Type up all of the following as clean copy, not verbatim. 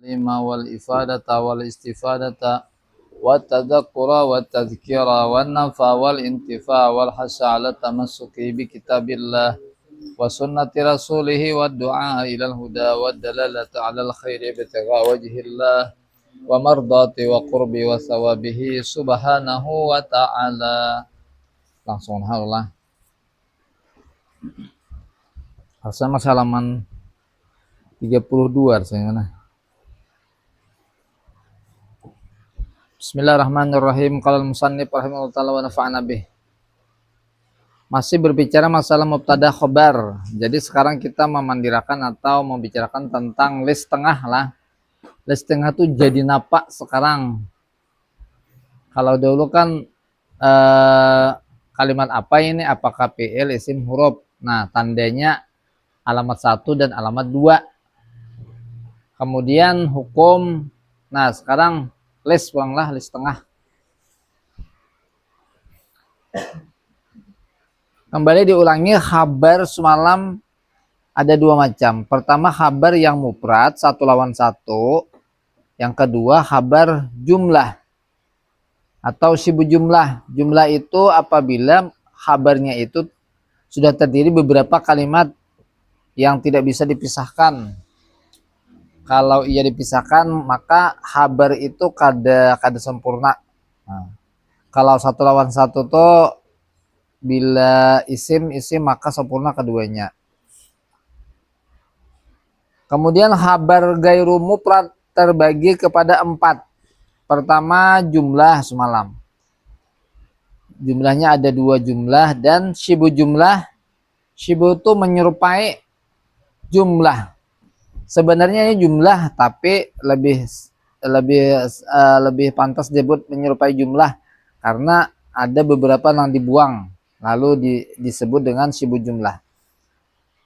lima wal ifadata wal istifadata wat tadhakkura wat tadhkira wan nafa wal intifa wal hasa ala tamassuki bi kitabillah wa sunnati rasulih wad du'a ila al huda wad dalalata ala al khairi bitagha wajhillah wa mardati wa qurbi wa thawabihi subhanahu wa ta'ala. Langsung halah. Harusnya mas halaman 32 harusnya mana? Bismillahirrahmanirrahim. Qala al-musannif rahimahullah ta'ala wa nafa'ana bih. Masih berbicara masalah mubtada khobar. Jadi sekarang kita memandirakan atau membicarakan tentang list tengah lah. List tengah tuh jadi napak sekarang. Kalau dulu kan kalimat apa ini? Apakah fi'il, isim, huruf. Nah, tandanya alamat 1 dan alamat 2. Kemudian hukum. Nah, sekarang list ulanglah, list tengah. Kembali diulangi, khabar semalam ada dua macam. Pertama khabar yang mufrad, satu lawan satu. Yang kedua khabar jumlah atau syibu jumlah. Jumlah itu apabila khabarnya itu sudah terdiri beberapa kalimat yang tidak bisa dipisahkan. Kalau ia dipisahkan maka khabar itu kada sempurna. Nah, kalau satu lawan satu tuh bila isim maka sempurna keduanya. Kemudian khabar gairu mufrad terbagi kepada 4. Pertama jumlah semalam. Jumlahnya ada 2 jumlah dan syibu jumlah. Syibu itu menyerupai jumlah. Sebenarnya ini jumlah tapi lebih pantas disebut menyerupai jumlah karena ada beberapa yang dibuang lalu disebut dengan syibu jumlah.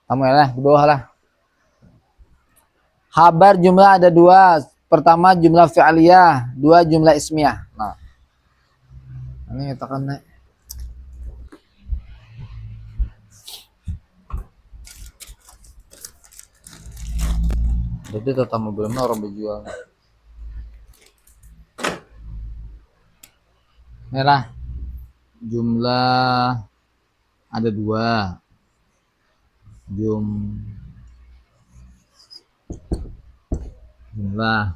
Kamu ya di bawah lah. Khabar jumlah ada 2. Pertama jumlah fi'aliyah, 2 jumlah ismiyah. Nah, ini kita kan naik. Jadi tetap belum orang berjual. Merah. Jumlah ada 2. Jumlah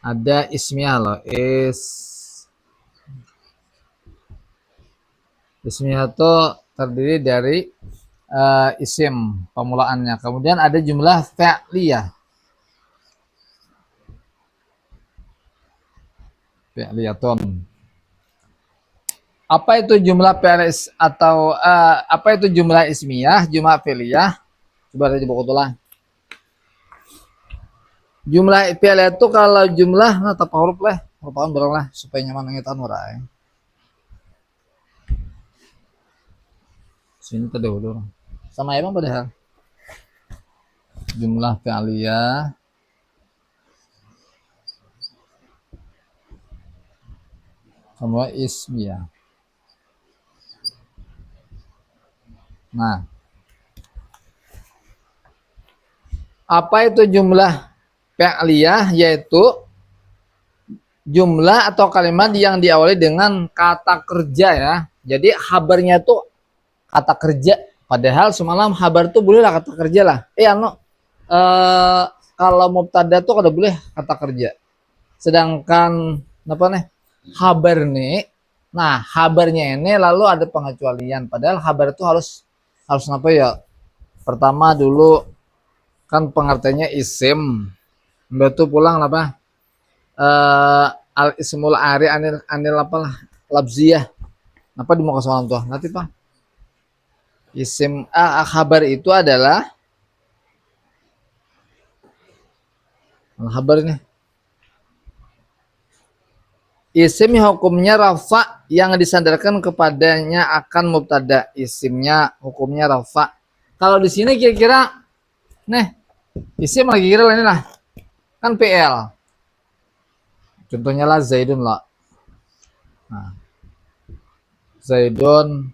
ada ismiyah loh. Ismiyah itu terdiri dari isim pemulaannya. Kemudian ada jumlah fi'liyah. Fi'liyatun. Apa itu jumlah fi'lis atau apa itu jumlah ismiyah, jumlah fi'liyah? Coba kita buku tulah. Jumlah fi'liyah itu kalau jumlah nah tanpa huruf lah, hurufan barang lah supaya nyaman ngitan warai. Sini terdahulu. Sama emang padahal. Jumlah fi'liyah sama ismiyah. Nah, apa itu jumlah fi'liyah? Yaitu jumlah atau kalimat yang diawali dengan kata kerja ya. Jadi khabarnya itu kata kerja. Padahal semalam khabar itu bolehlah kata kerja lah. Kalau mubtada tuh kada boleh kata kerja. Sedangkan apa nih? Khabar nih. Nah, khabarnya ini lalu ada pengecualian. Padahal khabar itu harus apa ya? Pertama dulu kan pengertiannya isim. Betul pulang apa? Al ismul ari anil apa labziyah. Apa di muka soal tuh? Nanti Pak. Isim khabar itu adalah khabar ini. Isim hukumnya rafa yang disandarkan kepadanya akan mubtada. Isimnya hukumnya rafa. Kalau di sini kira-kira nih isim lagi kira ini lah. Kan PL. Contohnya lah Zaidun lah. Nah. Zaidun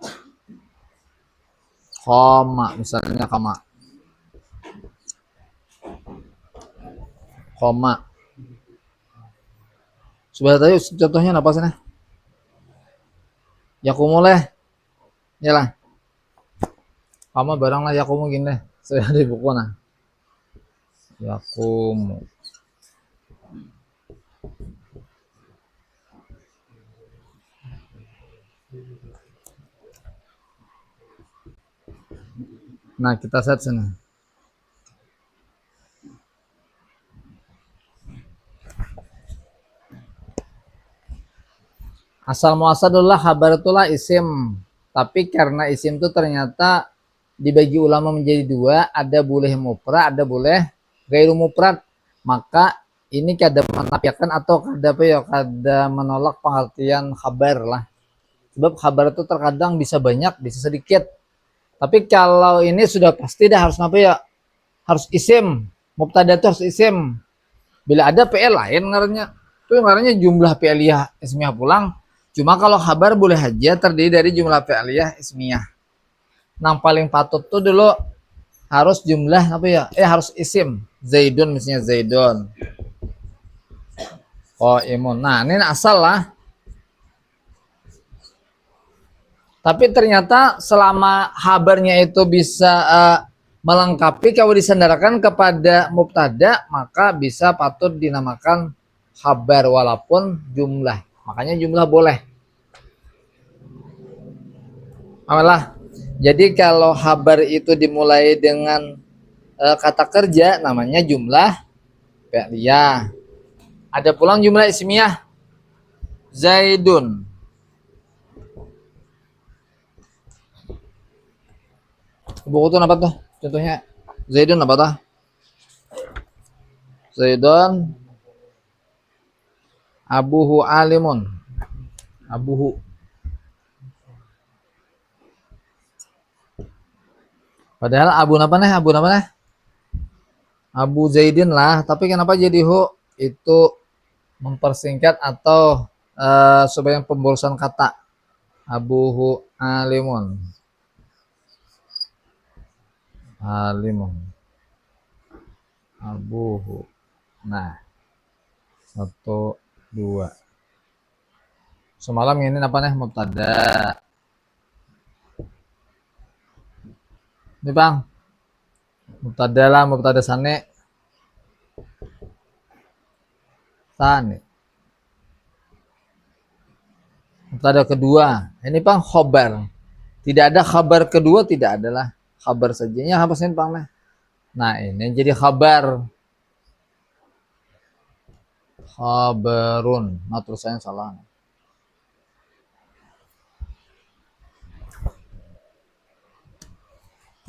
koma misalnya koma. koma. Sudah tadi contohnya apa sih? Yakumu leh. Yalah. Koma barang lah yakumu gini deh. Saya di buku nah. Yakumu. Nah, kita set sini. Asal muasal adalah kabar itulah isim. Tapi karena isim itu ternyata dibagi ulama menjadi dua, ada boleh mufrad, ada boleh gairu mufrad. Maka ini kada menafikan atau kada apa ya, kada menolak pengertian kabar lah. Sebab kabar itu terkadang bisa banyak, bisa sedikit. Tapi kalau ini sudah pasti dah harus apa ya? Harus isim. Mubtada itu harus isim. Bila ada PL lain ngarannya, itu ngarannya jumlah PLiyah ismiyah pulang. Cuma kalau kabar boleh aja terdiri dari jumlah PLiyah ismiyah. Yang paling patut tuh dulu harus jumlah apa ya? Harus isim. Zaidun misalnya Zaidun. Oh, imun. Nah, ini asal lah. Tapi ternyata selama kabarnya itu bisa melengkapi kalau disandarkan kepada mubtada, maka bisa patut dinamakan kabar walaupun jumlah. Makanya jumlah boleh. Amalah. Jadi kalau kabar itu dimulai dengan kata kerja namanya jumlah fi'liyah. Ada pulang jumlah ismiyah. Zaidun. Buku itu apa tuh? Contohnya Zaidun apa tuh? Zaidun abuhu alimun. Abuhu. Padahal abu apa nih? Abu apa nih? Abu Zaidin lah. Tapi kenapa jadi hu? Itu mempersingkat atau supaya pemborosan kata. Abuhu alimun. Alimun. Abuhu. Nah. 1, 2. Semalam ini apa nih? Mubtada. Ini bang. Mubtada lah, mubtada sane. Sane. Mubtada kedua. Ini bang khobar. Tidak ada kabar kedua, tidak adalah kabar saja. Ya apa sih bang? Nah ini jadi kabar. Khabarun. Nah tulisannya salah.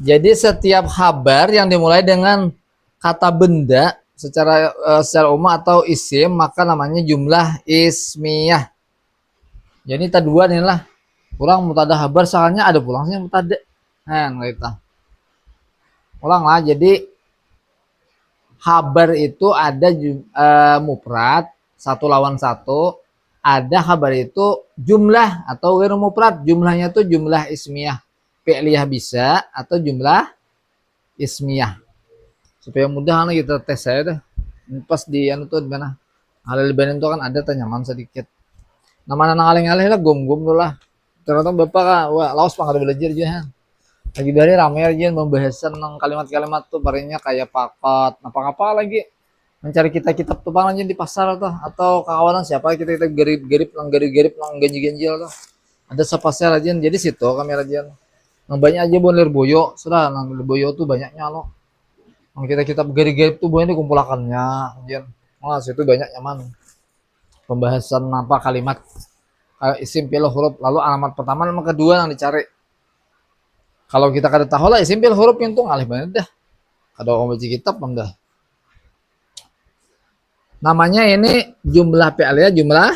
Jadi setiap kabar yang dimulai dengan kata benda secara umum atau isim maka namanya jumlah ismiyah. Jadi kita dua nih lah. Kurang mutada kabar soalnya ada pulangnya mutada. Nah kita. Ulang lah. Jadi kabar itu ada mufrad satu lawan satu. Ada kabar itu jumlah atau ghairu mufrad. Jumlahnya itu jumlah ismiyah. Fi'liyah bisa atau jumlah ismiyah. Supaya mudah kita tes saya deh. Pas di anu tuh di mana? Halil banin itu kan ada tanyaman sedikit. Nama anak alih-alih lah gom-gom tuh lah. Ternyata bapak kah, wah laos pang ada belajar aja. Lagi dari ramai aja membahas tentang kalimat-kalimat tuh barinya kayak pakat, apa-apa lagi. Mencari kitab tuh bang aja di pasar tuh atau kawanan siapa kita garip-garip nang ganjil-ganjil tuh. Ada sepasel aja jadi situ kami aja. Nang banyak aja bon Lirboyo, sudah nang Lirboyo tuh banyaknya loh. Nang kita garip-garip tuh banyak dikumpulakannya aja. Mas itu banyak nyaman. Pembahasan apa kalimat isim fi'il huruf lalu alamat pertama alamat kedua yang dicari. Kalau kita kada tahu lah isim fi'il huruf yang tuh alih banget dah. Kada mau baca kitab dah. Namanya ini jumlah fi'liyah, jumlah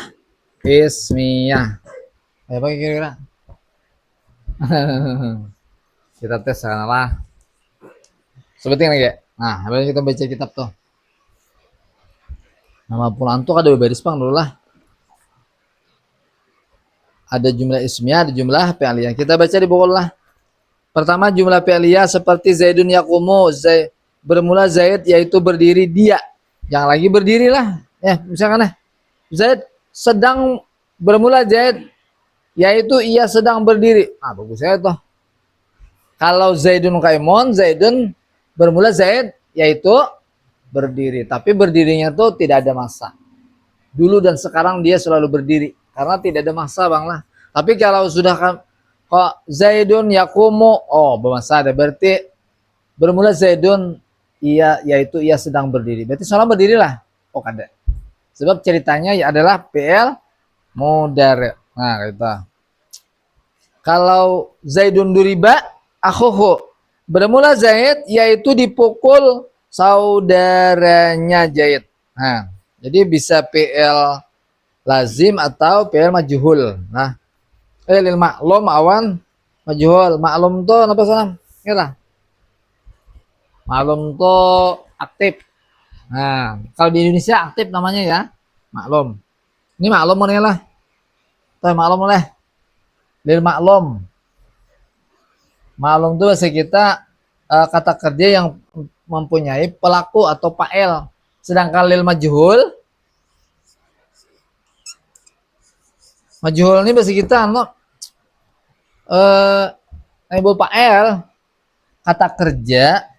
ismiyah. Apa kira-kira? Kita tes sana lah. Seperti lagi ya. Nah, habis kita baca kitab tuh. Nama pulang tuh ada baris pang dulu lah. Ada jumlah ismiyah, ada jumlah fi'liyah. Kita baca di bawah lah. Pertama jumlah fi'liyah seperti Zaidun yaqumu, bermula Zaid yaitu berdiri dia. Yang lagi berdiri lah. Ya, misalkan Zaid sedang bermula Zaid, yaitu ia sedang berdiri. Ah, bagus saya toh. Kalau Zaidun Kaimon, Zaidun bermula Zaid, yaitu berdiri. Tapi berdirinya tuh tidak ada masa. Dulu dan sekarang dia selalu berdiri. Karena tidak ada masa bang lah. Tapi kalau sudah kok Zaidun Yakumu, oh bermasa ada. Berarti bermula Zaidun, ia yaitu ia sedang berdiri. Berarti seorang berdirilah. Oh kada. Sebab ceritanya adalah PL mudhari. Nah, kita. Kalau Zaidun duriba, akhuhu. Bermula Zaid yaitu dipukul saudaranya Zaid. Nah, jadi bisa PL lazim atau PL majhul. Nah, lil maklum awan majhul. Maklum tuh apa sana? Kira. Maklum tuh aktif. Nah, kalau di Indonesia aktif namanya ya. Maklum. Ini maklum mana lah? Tuh maklum oleh. Lil maklum. Maklum itu bahasa kita kata kerja yang mempunyai pelaku atau fa'il. Sedangkan lil majhul, majhul ini bahasa kita naibul fa'il, kata kerja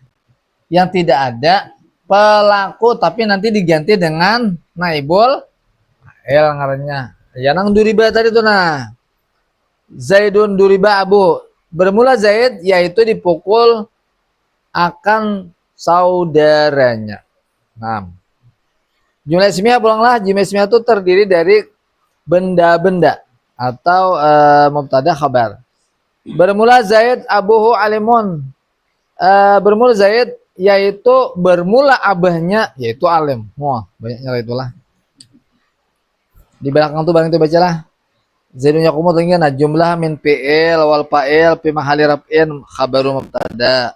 yang tidak ada pelaku tapi nanti diganti dengan naibul fa'il ngarannya. Ya nang duriba tadi tuh nah. Zaidun duriba abu. Bermula Zaid yaitu dipukul akan saudaranya. Nah, jumlah ismiyah pulanglah. Jumlah ismiyah itu terdiri dari benda-benda atau mubtada khabar. Bermula Zaid abuhu alimun. Bermula Zaid yaitu bermula abahnya yaitu alim. Wah, banyaknya itulah. Di belakang tuh bang itu bacalah. Zaidun yakumu tinggal jumlah min PL wal fa'il fi mahali raf'in khabaru mubtada.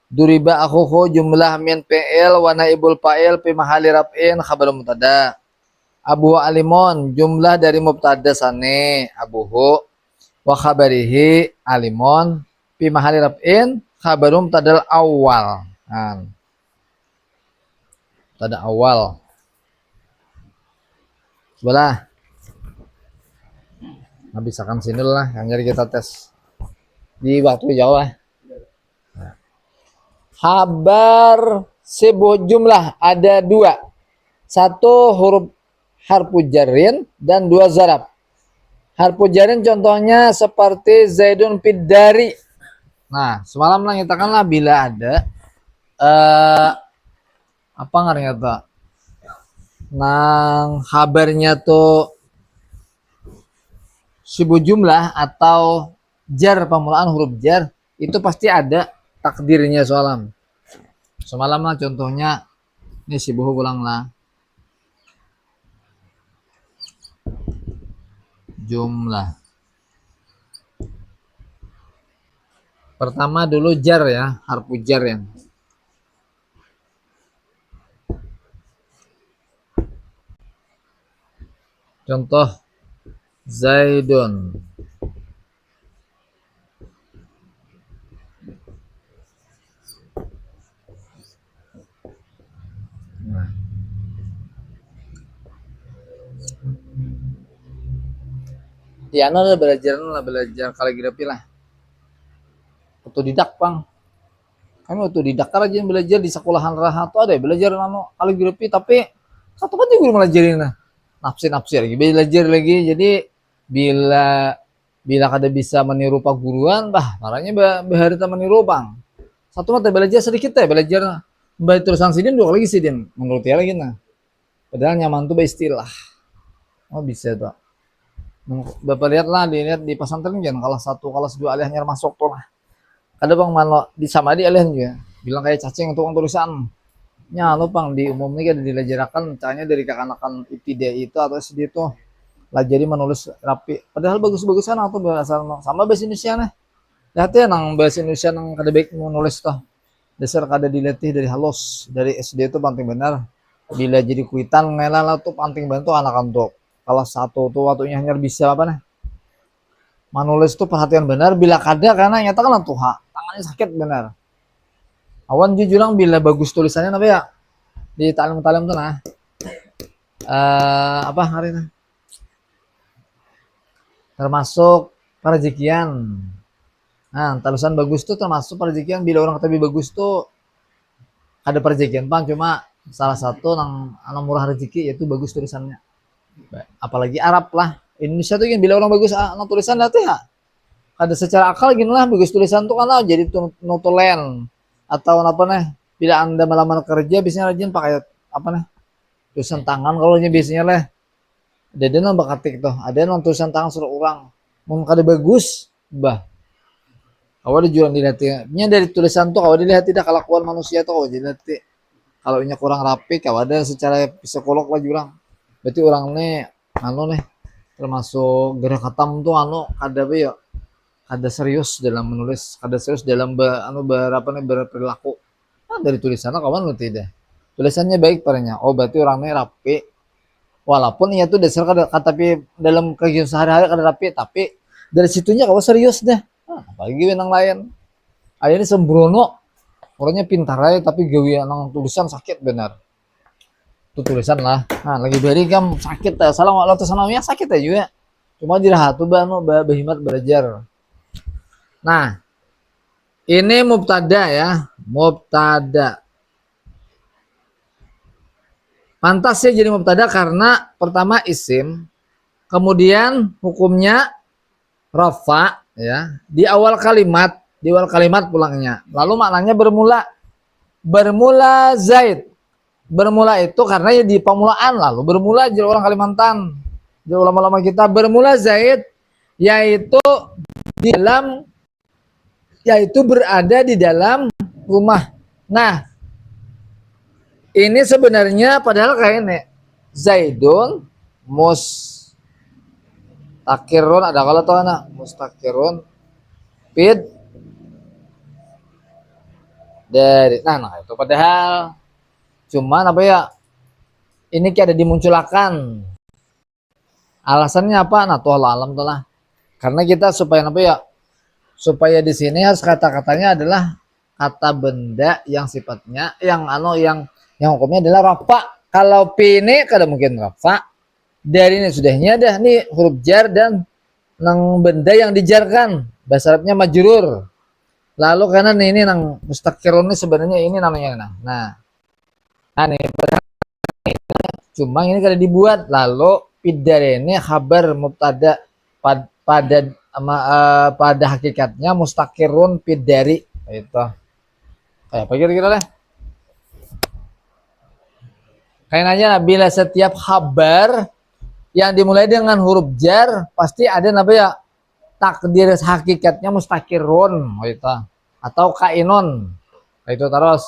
Duriba akhuhu jumlah min PL wa naibul fa'il fi mahali raf'in khabaru mubtada. Abu alimun jumlah dari mubtada sane abuhu wa khabarihi alimun fi mahali raf'in khabaru mubtada awal. Nah, mubtada awal. Sebelah. Nah, bisakan sini lah yang jadi kita tes di waktu jauh lah. Habar sebuah jumlah ada dua. Satu huruf harfu jarrin dan dua zarab. Harfu jarrin contohnya seperti Zaidun fiddari. Nah, semalam lah nyatakanlah bila ada apa ngaranya nang habarnya tuh sebuah jumlah atau jar pemulaan huruf jar itu pasti ada takdirnya soalam. Semalam lah contohnya ini si buhu pulang lah jumlah. Pertama dulu jar ya, harfu jar yang contoh Zaidun. Nah. Ya, belajar kaligrafi lah. Otodidak, Bang. Kami otodidak aja belajar di sekolahan raha tuh ada belajar kaligrafi tapi satu kan guru melajarin nah. Nafsir lagi, belajar lagi. Jadi bila kada bisa meniru pak guruan, bah marahnya beharita meniru Bang. Satu mata belajar sedikit ya, belajar baca tulisan sidin dua lagi sidin menurut dia lagi nah. Padahal nyaman tuh istilah. Oh bisa tuh. Bapak lihatlah, dilihat di pesantren kan kelas 1, kelas 2 alihnya masuk tuh lah. Ada Bang malo di sama di alih juga. Bilang kayak cacing tukang tulisan. Nya lo Bang di umum ini kan dilajarakan caranya dari kekanakan IPD itu atau SD itu lah jadi menulis rapi. Padahal bagus-bagusan atau bahasa sama bahasa Indonesia nih. Lihat ya nang bahasa Indonesia nang kada baik menulis tuh. Dasar kada dilatih dari halus dari SD itu penting benar. Bila jadi kuitan ngelala tuh penting bantu anak untuk kelas 1 tuh waktunya hanya bisa apa nih menulis tuh perhatian benar bila kada karena nyatakan tuh tangannya sakit benar. Awan jujurang bila bagus tulisannya apa ya di talim-talim tuh nah apa hari ini termasuk perezekian. Nah, tulisan bagus tuh termasuk perezekian. Bila orang tapi bagus tuh ada perezekian bang, cuma salah satu nang murah rezeki yaitu bagus tulisannya. Apalagi Arab lah. Indonesia tuh yang bila orang bagus nang tulisan lah ya. Ada secara akal gini lah bagus tulisan tuh kan jadi notulen atau apa nih. Bila anda melamar kerja biasanya rajin pakai apa nih tulisan tangan kalau biasanya lah. Ada nang bakatik tuh, ada nang tulisan tangan suruh orang. Mau kada bagus, bah kalau dijual dilihatnya dari tulisan tuh kalau dilihat tidak kelakuan manusia tuh kalau dilihat kalau ini kurang rapi kalau ada secara psikolog lah jurang berarti orang nih anu nih termasuk gerak katam tuh anu ada be ya ada serius dalam menulis ada serius dalam anu berapa nih berperilaku nah, dari tulisannya kawan lu tidak tulisannya baik parahnya oh berarti orangnya rapi walaupun ia tuh dasar tapi dalam kegiatan sehari-hari kada rapi tapi dari situnya kalau serius deh apalagi yang lain akhirnya sembrono orangnya pintar aja tapi gawe nang tulisan sakit benar itu tulisan lah nah lagi beri kam sakit ya salah lo tuh sananya sakit ya juga cuma dirahat tuh bano bahimat belajar nah ini mubtada ya mubtada pantas ya jadi mubtada karena pertama isim kemudian hukumnya rafa ya di awal kalimat pulangnya lalu maknanya bermula Zaid bermula itu karena ya di pemulaan lalu bermula jadi orang Kalimantan jadi ulama-ulama kita bermula Zaid yaitu di dalam yaitu berada di dalam rumah nah ini sebenarnya padahal kayak ini Zaidun mustakirun ada kalau tuh anak mustakirun pid dari nah itu padahal cuman apa ya ini kayak ada dimunculkan alasannya apa nah tuh alam tuh lah karena kita supaya apa ya supaya di sini harus kata-katanya adalah kata benda yang sifatnya yang hukumnya adalah rafa kalau p ini kada mungkin rafa dari ini sudahnya dah nih huruf jar dan nang benda yang dijarkan bahasa Arabnya majrur lalu karena ini nang mustakirun ini sebenarnya ini namanya nah nih cuma ini kada dibuat lalu pidar ini kabar mubtada pada hakikatnya mustakirun pidari itu kayak apa kira-kira lah kayak aja bila setiap kabar yang dimulai dengan huruf jar pasti ada apa ya takdir hakikatnya mustakirun itu atau kainun itu terus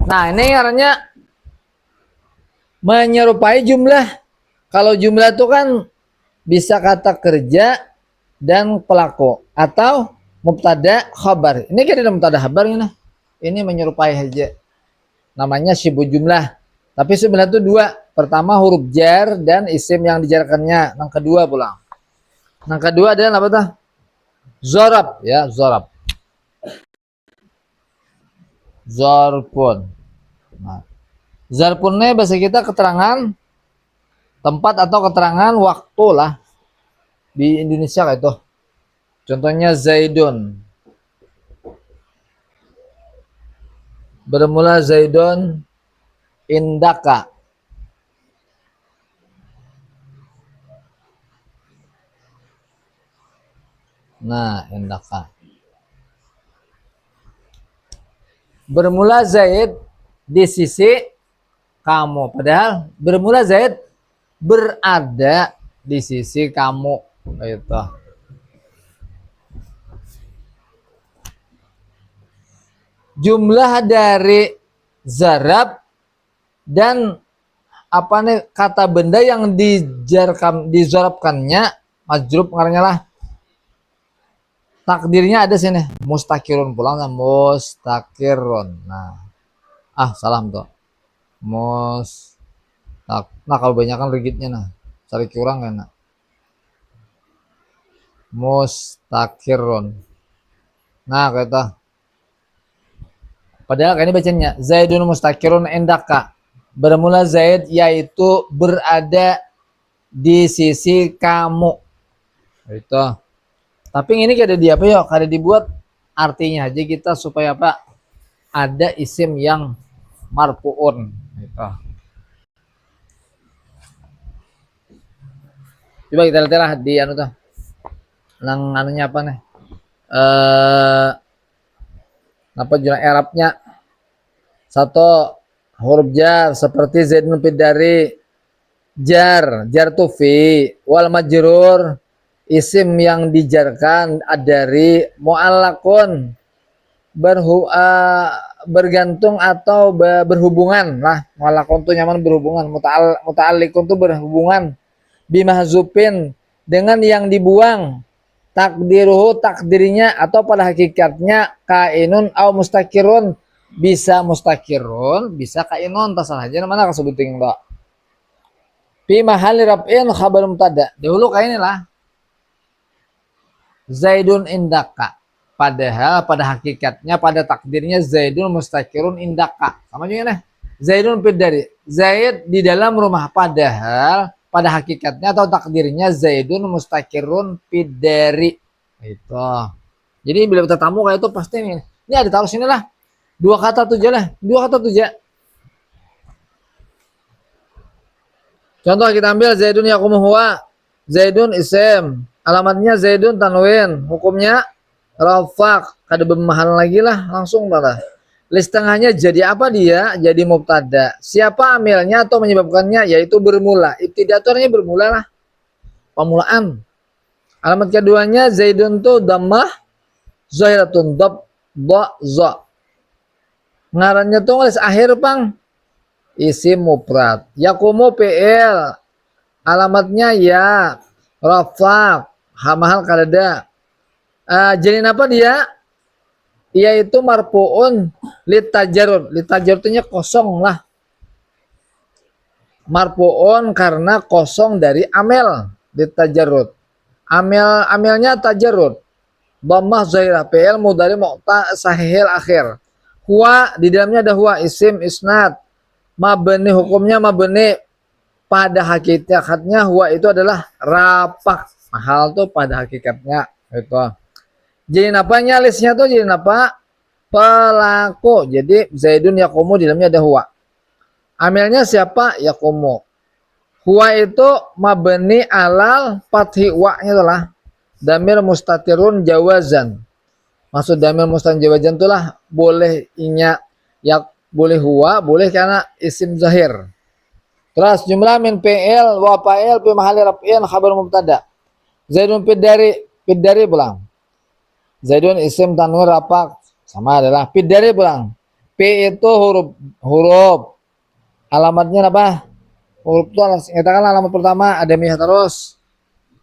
nah ini artinya menyerupai jumlah kalau jumlah itu kan bisa kata kerja dan pelaku atau mubtada khabar ini kan ada mubtada khabar ini menyerupai aja namanya syibu jumlah tapi sebenarnya itu dua pertama huruf jar dan isim yang dijarkannya yang kedua pulang yang kedua adalah apa tuh zorab ya zorab zarpun nah, zarpunnya bahasa kita keterangan tempat atau keterangan waktu lah di Indonesia kayak itu contohnya Zaidun bermula Zaidun indaka nah indaka bermula Zaid di sisi kamu padahal bermula Zaid berada di sisi kamu itu jumlah dari zarab dan apa nih kata benda yang dizarabkannya majrub pengarangnya lah takdirnya ada sini mustakirun pulang mustakirun nah salam tuh nah kalau banyak kan rigidnya nah cari kurang kan nah. Mustakirun nah kata Padahal kan ini bacanya Zaidun mustakirun indaka. Bermula Zaid yaitu berada di sisi kamu. Itu. Tapi ini kada di apa ya? Kada dibuat artinya aja kita supaya apa? Ada isim yang marfuun. Gitu. Coba kita lihat lah di anu tuh. Nang anunya apa nih? Apa jurnal Arabnya? Satu huruf jar seperti Zaidun dari jar tufi wal majrur isim yang dijarkan dari mu'allakun bergantung atau berhubungan lah. Mu'allakun tuh nyaman berhubungan, muta'alliqun tuh berhubungan bimahzupin dengan yang dibuang, takdiruhu takdirnya atau pada hakikatnya kainun au mustakirun, bisa mustakirun bisa kainun, tasalah aja mana kasebuting enggak fi mahali raf'in khabar mubtada. Dahulu kayak inilah Zaidun indaka, padahal pada hakikatnya pada takdirnya Zaidun mustakirun indaka. Sama juga nih. Zaidun dari Zaid di dalam rumah, padahal pada hakikatnya atau takdirnya Zaidun mustakirun dari. Itu. Jadi bila kita tamu kayak itu pasti nih. Ini ada taruh sini lah. Dua kata tuja lah. Dua kata tuja. Contoh kita ambil Zaidun yaqumu huwa. Zaidun isim. Alamatnya Zaidun tanwin. Hukumnya rafaq. Kada bermahal lagi lah. Langsung dah. List tengahnya jadi apa dia? Jadi mubtada. Siapa amilnya atau menyebabkannya? Yaitu bermula. Ibtidatornya bermula lah. Pemulaan. Alamat keduanya Zaidun tuh dhammah zahiratun dab ba za. Ngarannya tuh nulis akhir pang. Isim mufrad. Yaqumu PL. Alamatnya ya. Rafaq. Hamahal kadada. Jadi apa dia? Yaitu marfuun litajarud. Litajarudnya kosong lah. Marfuun karena kosong dari amel. Litajarud. Amelnya tajarud. Dhammah zahirah PL mudhari mu'ta sahihil akhir. Huwa di dalamnya ada huwa isim isnad. Mabni hukumnya mabni, pada hakikatnya huwa itu adalah rapak. Mahal tuh pada hakikatnya itu. Jadi apanya listnya tuh jadi apa? Pelaku. Jadi Zaidun yaqumu di dalamnya ada huwa. Amilnya siapa? Yaqumu. Huwa itu mabni alal fathi wa-nya itulah. Damir mustatirun jawazan. Maksud damir mustatirun jawazan itulah boleh inya ya, boleh huwa, boleh karena isim zahir. Terus jumlah min PL wa fa'il fi mahalli raf'in khabar mubtada. Zaidun fid dari pulang. Zaidun isim tanwir rapak sama adalah fid-dari pulang. P itu huruf. Alamatnya apa? Huruf itu katakan alamat pertama ada miyah terus.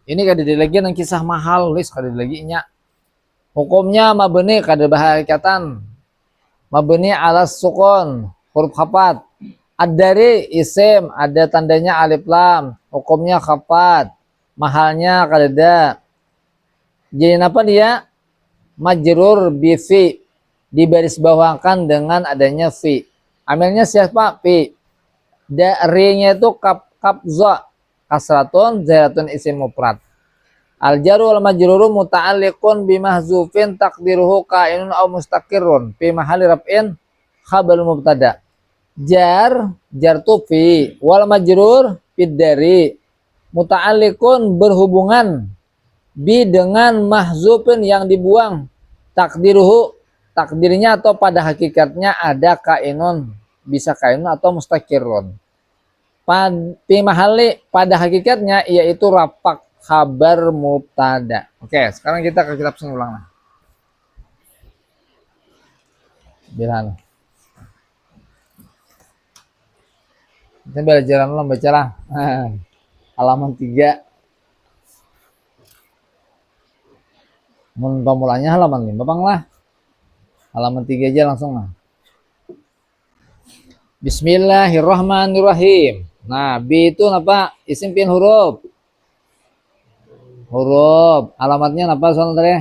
Ini kada lagi yang kisah mahal list kada lagi nya. Hukumnya mabni kada bahayatan. Mabni alas sukun, huruf khafat. Ad-dari isim, ada tandanya alif lam, hukumnya khafat. Mahalnya kada. Jadi apa dia? Majrur bi fi, dibaris bawahkan dengan adanya fi. Amilnya siapa? Fi. Dari-nya itu kapza, kasratun zaitun isim mufrad. Al jaru wal majruru muta'alliqun bimahzufin taqdiruhu kainun aw mustaqirrun fi mahalli raf'in khabar mubtada. Jar tufi wal majrur fid dari muta'alliqun berhubungan bi dengan mahzufin yang dibuang, takdiruhu takdirnya atau pada hakikatnya ada kainun, bisa kainun atau mustaqirrun. Fi mahalli pada hakikatnya yaitu rapak khabar mubtada. Oke, sekarang kita ke kitab seni ulang lah. Bilang. Kita belajar ulang bacalah. Halaman 3. Pemulanya halaman 5 bang lah. Halaman 3 aja langsung lah. Bismillahirrahmanirrahim. Nah, B itu apa? Isim pian huruf. Alamatnya apa soalnya tadi?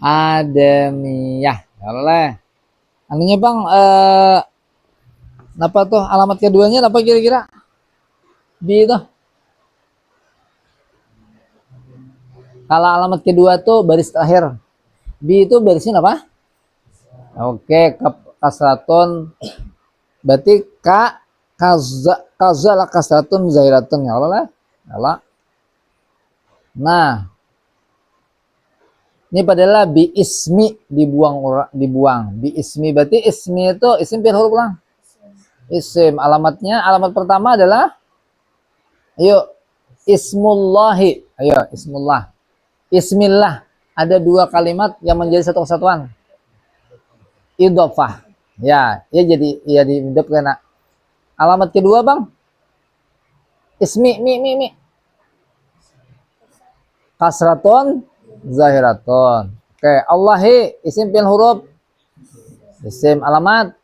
Adamiyah. Oleh. Anunya bang, apa tuh alamat keduanya apa kira-kira? Bi itu. Kalau alamat kedua tuh baris terakhir. Bi itu barisnya apa? Oke, kasratun. Berarti kaza lah kasratun zahiratun ya Allah lah. Allah. Nah, ini padahal bi ismi dibuang. Bi ismi berarti ismi itu isim fi'il huruf lang. Isim alamat pertama adalah ayo ismullahi. Ayo ismullah. Ismillah. Ada dua kalimat yang menjadi satu kesatuan. Idhofah. Ya jadi hidup kena. Alamat kedua, Bang. Ismi mi. Kasratun zahiratun. Oke, Allahi isim fi'il huruf. Isim alamat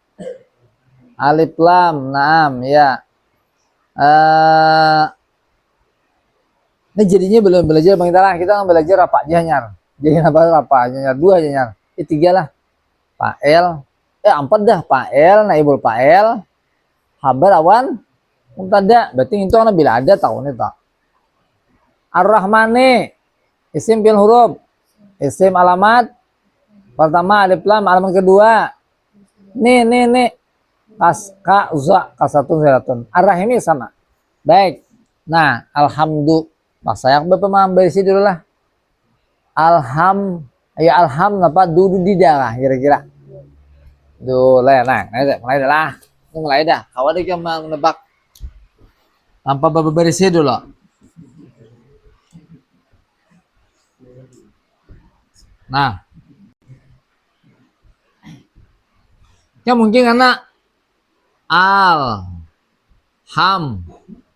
alif lam naam ya. Ini jadinya belum belajar Bang Italah. Kita belajar apa janyar. Jadi apa janyar dua janyar. Tiga lah. Fa'il. Empat dah. Fa'il, naibul fa'il. Habar awan. Mubtada. Berarti itu kan bila ada tahun itu. Ar-Rahmani. Isim fi'il huruf. Isim alamat. Pertama alif lam. Alamat kedua. Nih. Kasatun zahiratun. Ar-Rahimi sama. Baik. Nah, alhamdulillah. Mas saya berpemaham berisi dulu lah. Alham apa dulu di darah kira-kira. Mulai dah. Kau ada yang menebak tanpa berisi dulu. Nah, ya mungkin karena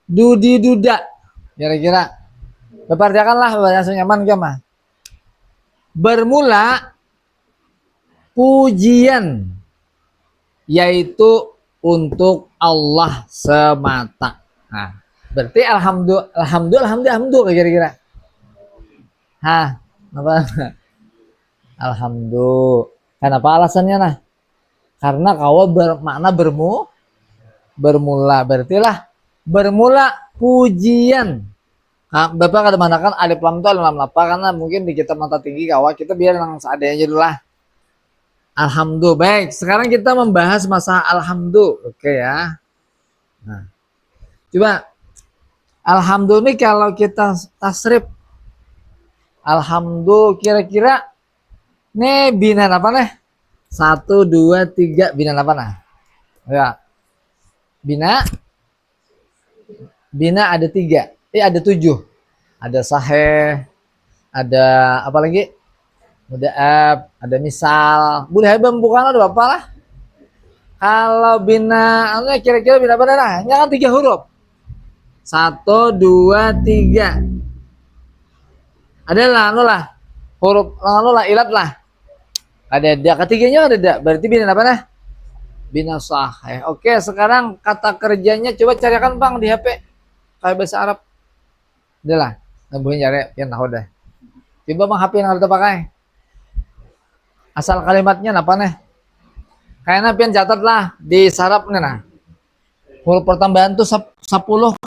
duda kira-kira. Perhatikanlah bahasa nyaman gimana. Bermula pujian yaitu untuk Allah semata. Nah, berarti alhamdulillah kira-kira. Apa? Alhamdulillah. Kenapa alasannya nah? Karena kau bermakna bermula. Berartilah bermula pujian. Nah, Bapak kadang mengatakan alif lam itu lam lapa karena mungkin di kitab mata tinggi kawan kita biar yang seadanya dulu lah. Alhamdulillah. Baik, sekarang kita membahas masalah alhamdulillah. Oke ya. Nah, coba alhamdulillah ini kalau kita tasrif alhamdulillah kira-kira nih binan apa nih? 1, 2, 3 binan apa nah? Ya. Bina ada 3. Ada 7. Ada sahih, ada apa lagi? Muda'ab, ada misal. Boleh bukan ada apa lah? Kalau bina, kira-kira bina apa nah? Ini kan 3 huruf. 1, 2, 3. Ada lah, huruf ilat lah. Ada ketiganya ada. Berarti bina apa nah? Bina sahih. Oke, sekarang kata kerjanya coba carikan Bang di HP. Kayak bahasa Arab. Udah lah, nambahin cari, pian tahu dah. Coba Bang HP yang harus pakai. Asal kalimatnya apa nih? Kayaknya pian catat lah di sarap nih nah. Huruf pertambahan tuh 10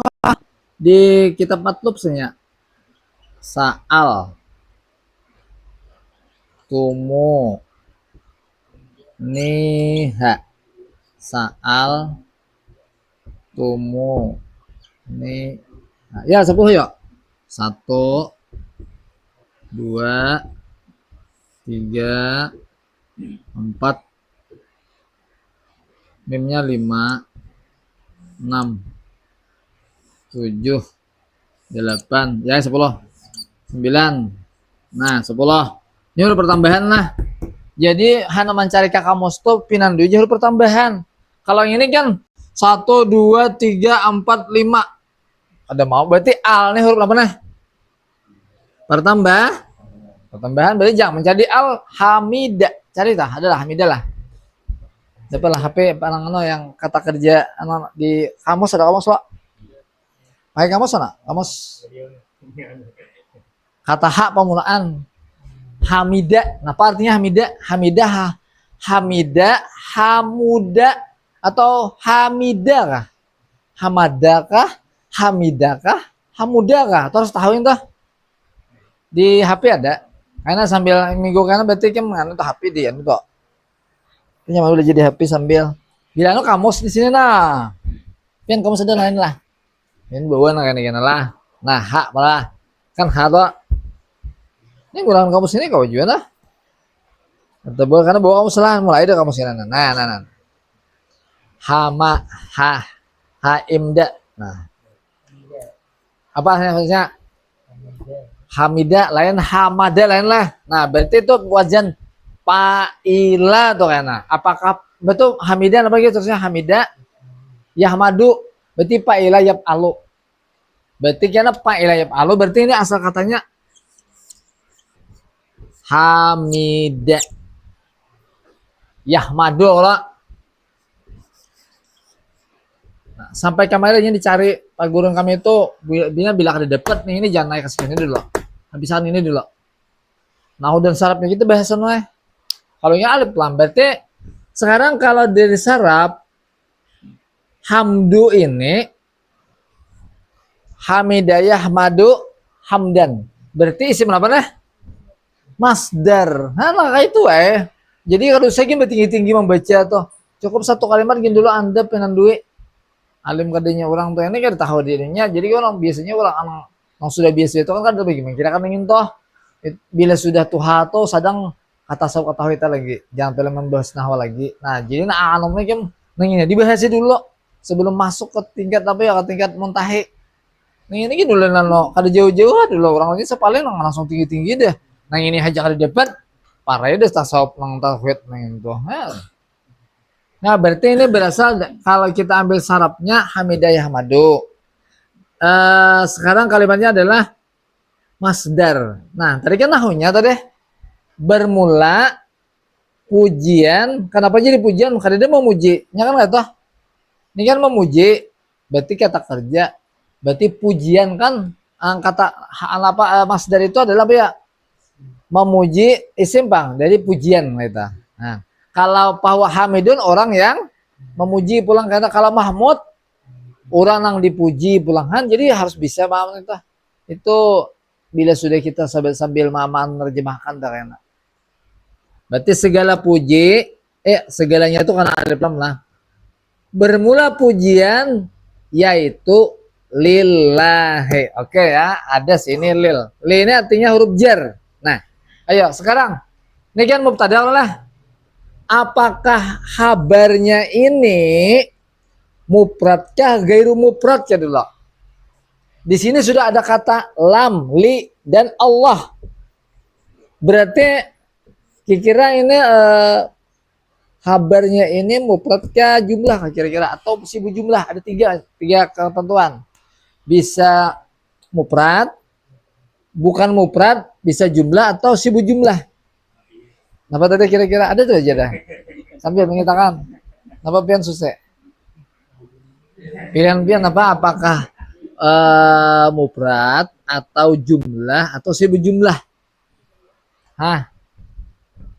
di kitab matlub sebenarnya. Sa'al, tumu, niha, sa'al, tumu, nih. Nah, ya 10 yuk. 1, 2, 3, 4, mimnya 5, 6, 7, 8, ya 10, 9. Nah 10 ini huruf pertambahan lah. Jadi hanya mencari kakak mosto pinan dulu huruf pertambahan. Kalau yang ini kan 1, 2, 3, 4, 5 ada mau berarti al nih huruf apa nih? Pertambahan berarti jangan mencari al hamidah. Cari dah, adalah hamidah lah. Dapatlah HP panangan yang kata kerja di kamus ada kamus Pak. Pakai kamus mana? Kamus. Kata hak pemulaan. Hamidah. Nah, apa artinya hamidah? hamida, hamuda, atau hamidakah? Hamadakah, hamidakah, hamudakah? Terus tahuin tuh di HP ada. Karena sambil minggu karena berarti kan menganu tuh HP dia itu kok. Ini udah jadi HP sambil bilang kamus di sini nah. Pian kamu sedang lain lah. Ini bawa nak ini lah. Nah, hak malah kan hak tuh. Ini gunakan kamus ini kau juga nah. Tebel karena bawa kamus lah mulai dari kamus ini. Nah. Hama ha imda. Nah. Apa maksudnya? Hamida lain, hamada lain lah. Nah, berarti itu wajan fa'ila tuh kayaknya. Apakah betul hamida apa gitu terusnya hamida yahmadu berarti fa'ila yaf'alu. Berarti karena fa'ila yaf'alu berarti ini asal katanya hamida yahmadu lah. Nah, sampai kemarin dicari Pak Guru kami itu bila ada dapat nih ini jangan naik ke sini dulu. Habisan ini dulu. Nah, dan sarapnya kita bahasa nih. Kalau yang alif lam berarti sekarang kalau dari sarap hamdu ini hamidayah madu hamdan. Berarti isim apa nih? Masdar. Nah, kayak itu Jadi kalau saya gini tinggi-tinggi membaca tuh. Cukup satu kalimat gini dulu Anda pengen duit. Alim kadenya orang tuh ini kan tahu dirinya. Jadi orang biasanya orang sudah biasa itu kan bagaimana kira kan ingin toh bila sudah tuha tuh sedang kata sab kata kita lagi jangan pilih membahas nahwa lagi. Nah jadi anomnya kan nanya dibahas dulu sebelum masuk ke tingkat apa ya ke tingkat muntahi. Ini dulu nano kada jauh-jauh dulu orang lagi sepaling langsung tinggi-tinggi deh. Nah ini aja kada dapat parah deh tasawuf nang tauhid nang itu. Nah berarti ini berasal kalau kita ambil sarapnya hamidayah madu. Sekarang kalimatnya adalah masdar. Nah, tadi kan nahunya tadi bermula pujian. Kenapa jadi pujian? Karena dia memuji. Ya kan nggak Ini kan memuji. Berarti kata kerja. Berarti pujian kan kata apa masdar itu adalah apa ya? Memuji isim bang. Dari pujian kita. Nah, kalau bahwa Hamidun orang yang memuji pulang karena kalau Mahmud orang yang dipuji pulangan jadi harus bisa paham itu bila sudah kita sambil maman menerjemahkan karena berarti segala puji segalanya itu karena alif lam lah bermula pujian yaitu lillahi. Oke ya ada sini lil ini artinya huruf jar. Nah ayo sekarang ini kan mubtada lah apakah kabarnya ini mufradkah gairu mufradkah dulu. Di sini sudah ada kata lam, li dan Allah. Berarti kira-kira ini kabarnya ini mufradkah jumlah kira-kira atau sibuk jumlah ada tiga ketentuan. Bisa mufrad, bukan mufrad, bisa jumlah atau sibuk jumlah. Apa tadi kira-kira ada tuh aja dah. Sambil mengatakan apa pian susah. Pilihan-pilihan apa? Apakah mufrad atau jumlah atau sibuk jumlah?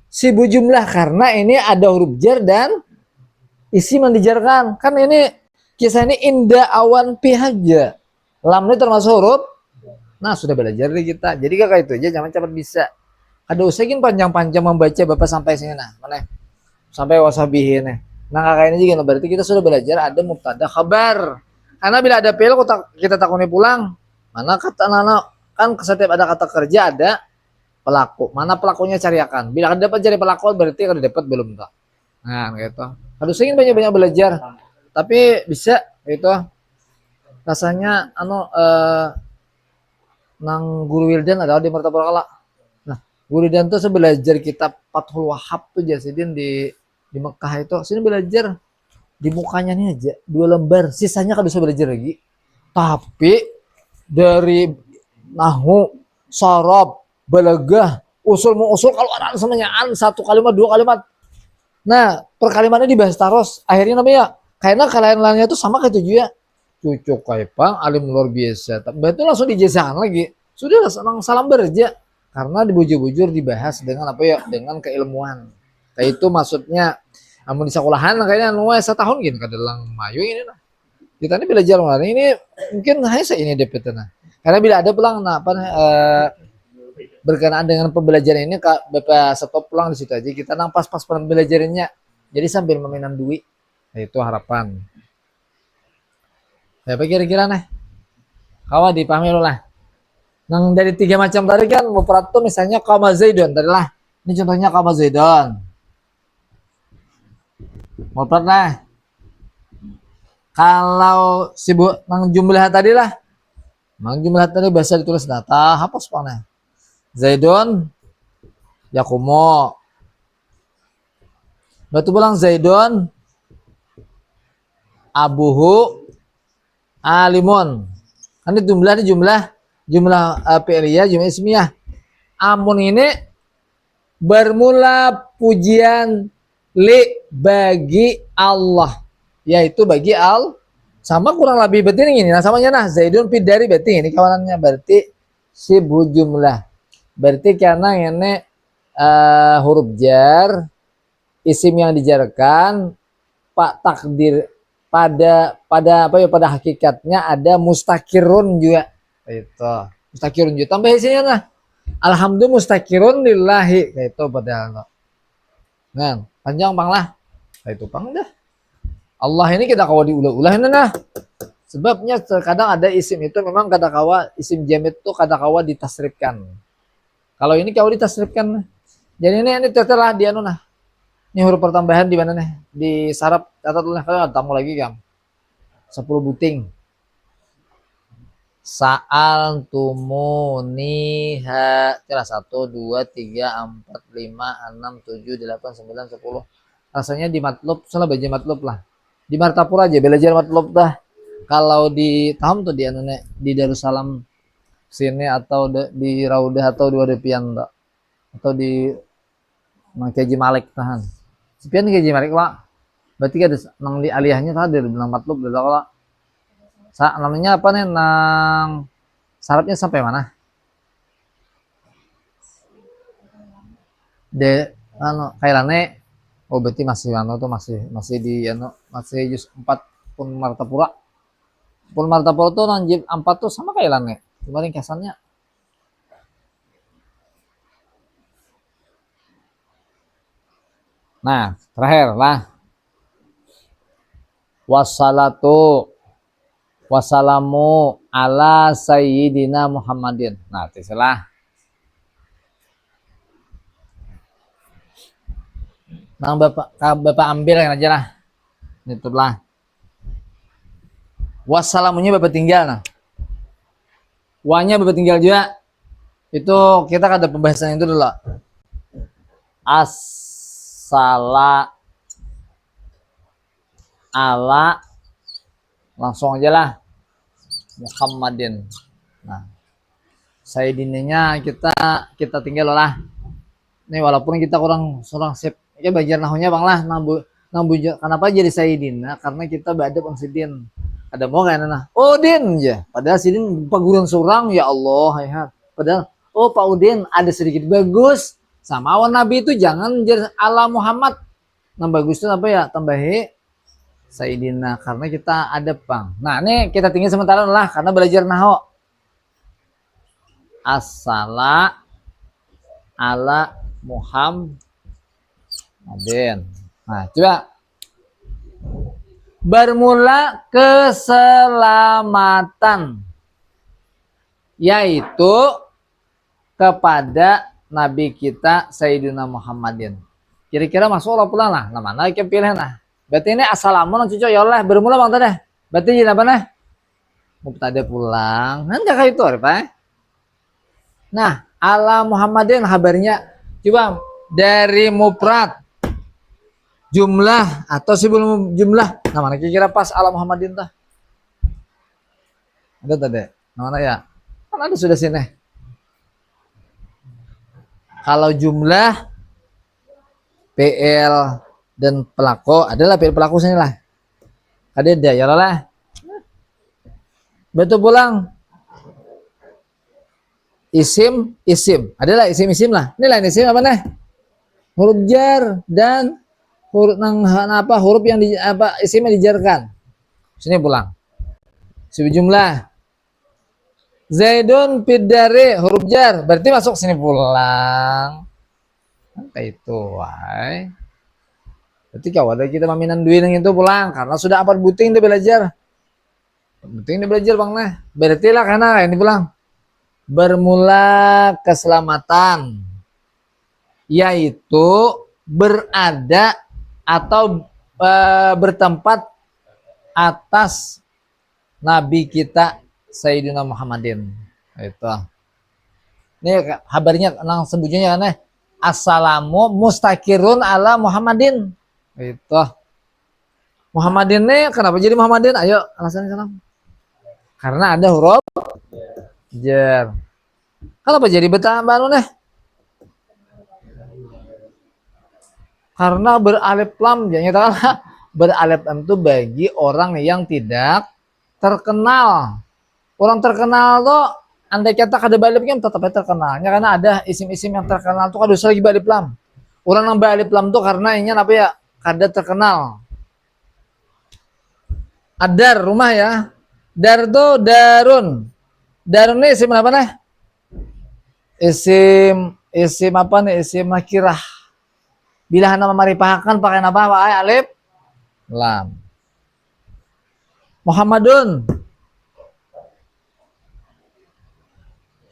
Sibuk jumlah karena ini ada huruf jar dan isim yang dijarkan. Kan ini kisah ini indah awan pihaja. Lam ini termasuk huruf. Nah sudah belajar di kita. Jadi kakak itu aja jangan cepat bisa. Ada usahain panjang-panjang membaca bapak sampai sini nah mana? Sampai wasabihin nih. Nah kakak ini juga berarti kita sudah belajar ada mubtada khabar. Karena bila ada fi'il kita takuni pulang. Mana kata nana kan setiap ada kata kerja ada pelaku. Mana pelakunya cariakan. Bila dapat cari pelaku berarti kada dapat belum tak. Nah gitu. Harus ingin banyak-banyak belajar. Tapi bisa gitu. Rasanya nang guru Wildan ada di Martabak Kala. Nah, guru Wildan tuh belajar kitab Fathul Wahhab tuh Jasidin di Mekah itu. Sini belajar di mukanya nih aja 2 lembar. Sisanya kan bisa belajar lagi. Tapi dari nahu, sorob, balagah, usul kalau ada semuanyaan 1 kalimat 2 kalimat. Nah, per kalimatnya dibahas terus. Akhirnya namanya karena kalian-kaliannya itu sama kayak tujuh ya. Cucuk kaipang alim luar biasa. Tapi itu langsung dijezakan lagi. Sudah langsung salam berja karena dibujur-bujur dibahas dengan apa ya? Dengan keilmuan. Kayak itu maksudnya amun di sekolahan kayaknya nu setahun gini kadelang mayu ini nah. Kita ini belajar mana ini mungkin hanya saya ini DPT nah. Karena bila ada pulang nah, apa berkenaan dengan pembelajaran ini Kak Bapak stop pulang di situ aja kita nang pas-pas pembelajarannya. Jadi sambil meminam duit. Nah, itu harapan. Ya, apa kira-kira nih? Kawa dipahami lo lah. Nang dari 3 macam tadi kan mufrad tuh misalnya kama zaidun tadi lah. Ini contohnya kama zaidun. Mufrad lah. Kalau sibuk nang jumlah tadi lah. Nang jumlah tadi biasa ditulis data hapus mana? Zaidun yakumo. Batu bilang Zaidun abuhu alimun. Kan ini jumlah fi'liyah, jumlah ismiyah. Amun ini bermula pujian li bagi Allah, yaitu bagi sama kurang lebih berarti ini nah samanya nah Zaidun dari berarti ini kawanannya berarti sibu jumlah berarti karena ini huruf jar isim yang dijarkan pak takdir pada apa ya pada hakikatnya ada mustakirun juga itu mustakirun juga tambah isinya nah alhamdulillah mustakirun lillahi kayak itu padahal nah panjang pang lah kayak itu pang dah Allah ini kita kawa diulah-ulah ini nah sebabnya terkadang ada isim itu memang kata kawa isim jamid itu kata kawa ditasrifkan kalau ini kawa ditasrifkan jadi ini telah dia nah ini huruf pertambahan di mana nih di sarap catat dulu kalau ada tamu lagi kan 10 buting saal tumuniha kira 1 2 3 4 5 6 7 8 9 10 rasanya di matlub salah baca matlub lah di Martapura aja belajar matlub dah kalau di tahun tuh di nenek di Darussalam sini atau di Raudah atau di Wadepian atau di Mangkeji Malik tahan sepian Keji Malik lah berarti ada nang di aliyahnya tadi bilang matlub lah namanya apa nih nang syaratnya sampai mana de kailane oh berarti masih tuh masih di masih juz 4 pun Martapura tuh nanjib 4 tuh sama kailane cuma ringkasannya nah terakhir lah wassalamu ala sayyidina Muhammadin nah terserah nang bapak ambil yang aja lah itulah wassalamunya bapak tinggal nah wanya bapak tinggal juga itu kita ada pembahasan itu dulu as-sala ala langsung aja lah Muhammadin nah sayyidinnya kita tinggal lah nih walaupun kita kurang sip ya belajar nahunya bang lah nambu kenapa jadi sayyidina karena kita bada bang sidin ada mau kayak nah Udin ya padahal sidin paguran surang ya Allah ya padahal oh Pak Udin ada sedikit bagus sama awan Nabi itu jangan jadi ala Muhammad nah bagus itu apa ya tambahi sayyidina karena kita ada bang nah ini kita tinggal sementara lah karena belajar nahu as-sala ala Muhammadin. Nah, coba bermula keselamatan yaitu kepada Nabi kita Sayyidina Muhammadin. Kira-kira masuk lah pulang lah. Nah, mana yang pilih nah. Berarti ini assalamualaikum cucu ya Allah bermula bang tadi. Berarti jadi apa nah? Mubtada pulang. Kan kayak itu apa? Nah, ala Muhammadin kabarnya coba dari mufrad jumlah atau sebelum jumlah nah mana kira-kira pas ala Muhammadin tah ada tadi nah, mana ya kan ada sudah sini kalau jumlah PL dan pelaku adalah PL pelaku sini lah ada ya lah betul pulang isim adalah isim lah ini lain isim apa nih huruf jar dan huruf apa huruf yang di apa isimnya dijarkan. Sini pulang. Sejumlah Zaidun pidare huruf jar berarti masuk sini pulang. Kayak itu, why? Berarti kalau ada kita maminan duit yang itu pulang karena sudah apa buting dia belajar. Buting dia belajar bang nah. Berarti lah karena ini pulang. Bermula keselamatan yaitu berada atau bertempat atas Nabi kita Sayyidina Muhammadin. Itu. Ini kabarnya nang sebutnya kan assalamu mustakirun ala Muhammadin. Itu. Muhammadin nih kenapa jadi Muhammadin? Ayo alasan salam. Karena ada huruf jar. Kenapa jadi bertambah nih? Karena beralif lam, jangan beralif lam itu bagi orang yang tidak terkenal. Orang terkenal tuh andai kata kada balipnya tetap terkenalnya karena ada isim-isim yang terkenal tuh kada usah lagi balip lam. Orang yang balip lam tuh karena ingin apa ya? Kada terkenal. Adar rumah ya. Dar tuh darun. Darun ini isim apa nih? Isim apa nih? Isim nakirah. Bila nama maripahakan pakai apa? Pakai alif lam. Muhammadun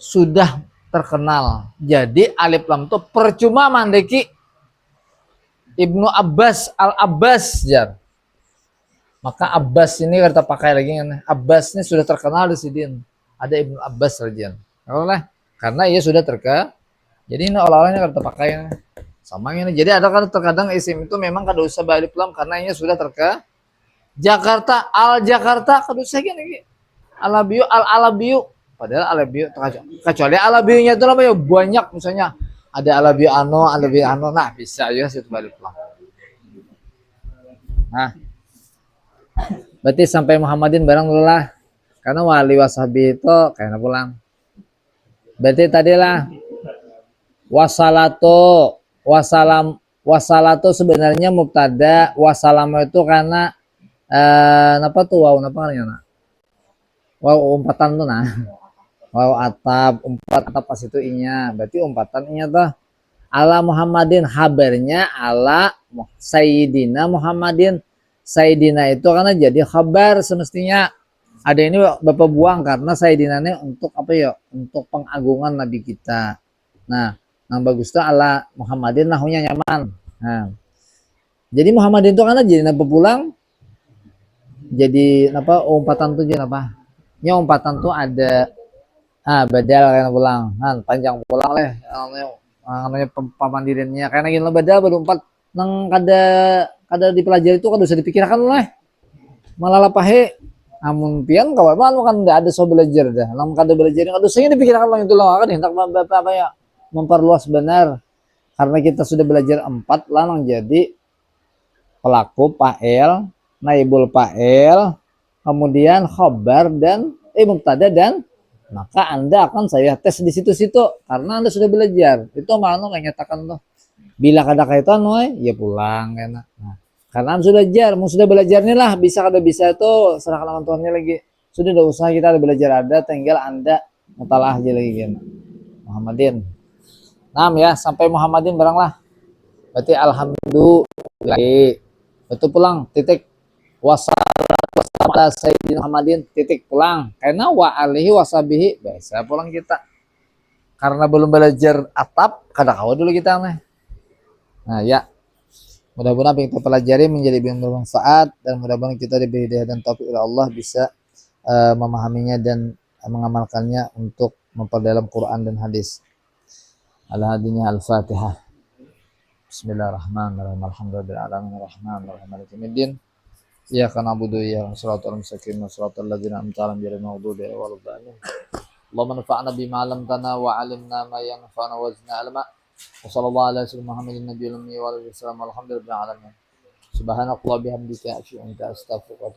sudah terkenal. Jadi alif lam itu percuma mandeki Ibnu Abbas al-Abbas jar. Maka Abbas ini kita pakai lagi kan. Abbas ini sudah terkenal di sini. Ada Ibnu Abbas saja. Karena ia sudah terkenal. Jadi ini olah-olahnya kita pakai sama ini. Jadi ada kan terkadang isim itu memang kada usah alif lam karena ia sudah terkenal. Jakarta al Jakarta kada usah gini. Alabiu al Alabiu. Padahal Alabiu kecuali Alabiunya itu namanya banyak misalnya ada Alabiu ano nah bisa aja situ balik pulang. Nah berarti sampai Muhammadin barang dulu lah karena wali wasabi itu kayaknya pulang. Berarti tadilah wasalatu sebenarnya mubtada, wasalam itu karena apa tuh wow apa namanya wow umpatan tuh nah wow atap pas itu inya berarti umpatan inya tuh ala Muhammadin habarnya ala Sayyidina Muhammadin. Sayyidina itu karena jadi khabar semestinya ada ini Bapak buang karena Sayyidina ini untuk apa ya untuk pengagungan Nabi kita. Nah yang bagus tuh ala Muhammadin nahunya nyaman. Nah jadi Muhammadin itu karena jadi napa pulang jadi apa umpatan tuh jadi apa nya umpatan tuh ada badal kan pulang kan panjang pulang leh namanya pemandiriannya karena gini badal baru empat nang kada dipelajari itu kada usah dipikirkan lah malah lapahe amun pian kawan kan nggak ada so belajar dah nang kada belajar kada usah dipikirkan lah itu loh kan hendak apa ya memperluas benar karena kita sudah belajar 4 lah nang jadi pelaku fa'il naibul fa'il kemudian khabar dan mubtada dan maka Anda akan saya tes di situ-situ karena Anda sudah belajar. Itu mana menyatakan tuh. Bila kada kaitan ya pulang enak. Nah, karena Anda sudah belajar, mau sudah belajar nih lah bisa kada bisa itu serahkan sama Tuhannya lagi. Sudah ada usaha kita ada belajar ada tinggal Anda mutalah aja lagi kan. Muhammadin. Nah ya sampai Muhammadin barang lah. Berarti alhamdulillah. Betul pulang titik wassalam Sayyidina Muhammadin titik pulang karena wa alihi wasabihi biasa pulang kita karena belum belajar atap kada kawa dulu kita nih. Nah ya mudah-mudahan apa yang kita pelajari menjadi bermanfaat dan mudah-mudahan kita diberi hidayah dan taufik oleh Allah bisa memahaminya dan mengamalkannya untuk memperdalam Quran dan hadis. Al-hadinya al-Fatihah. Bismillahirrahmanirrahim. Alhamdulillahirabbil alamin arrahmanirrahim maliki yaumiddin. Iyyaka na'budu wa iyyaka nasta'in ihdinas mustaqim shiratal ladzina an'amta 'alaihim ghairil maghdubi 'alaihim waladdallin. Allahumma anfa'na bima 'allamtana wa 'allimna ma yanfa'una wa zidna 'ilma. Wa sallallahu ala sayyidina Muhammadin nabiyil ummi wa alihi wasallam. Alhamdulillahirabbil alamin. Subhanallahi bihamdika asyhadu an la ilaha illa anta astaghfiruka